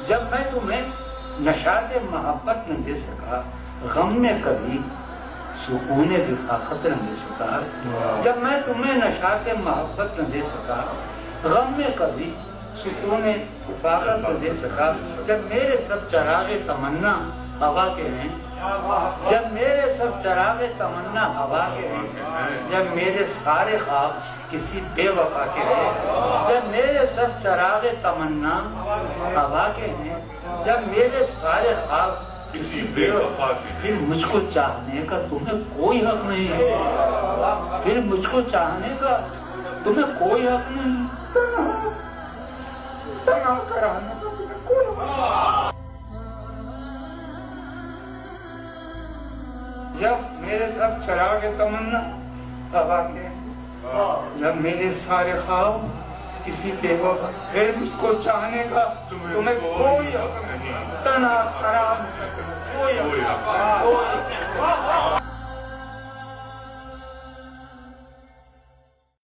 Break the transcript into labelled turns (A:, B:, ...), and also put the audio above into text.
A: جب میں تمہیں نشاط محبت نہ دے سکا، غم میں کبھی سکون رفاقت نہ دے سکا، جب میں تمہیں نشاط محبت نہ دے سکا، غم میں کبھی سکون رفاقت نہ دے سکا، جب میرے سب چراغ تمنا ہوا کے ہیں، جب میرے سب چراغ تمنا ہوا کے ہیں، جب میرے سارے خواب کسی بے وفا کے ہیں، جب میرے سب چراغ تمنا ہوا کے ہیں، جب میرے سارے خواب کسی بے وفا کے، پھر مجھ کو چاہنے کا تمہیں کوئی حق نہیں ہے، پھر مجھ کو چاہنے کا تمہیں کوئی حق نہیں، تنہا کرانے کا تمہیں کوئی حق نہیں۔ جب میرے سب چراغ تمنا ہوا کے، جب میرے سارے خواب کسی بے وفا، پھر مجھ کو چاہنے کا تمہیں کوئی حق نہیں، تنہا کرانے کا تمہیں کوئی حق نہیں۔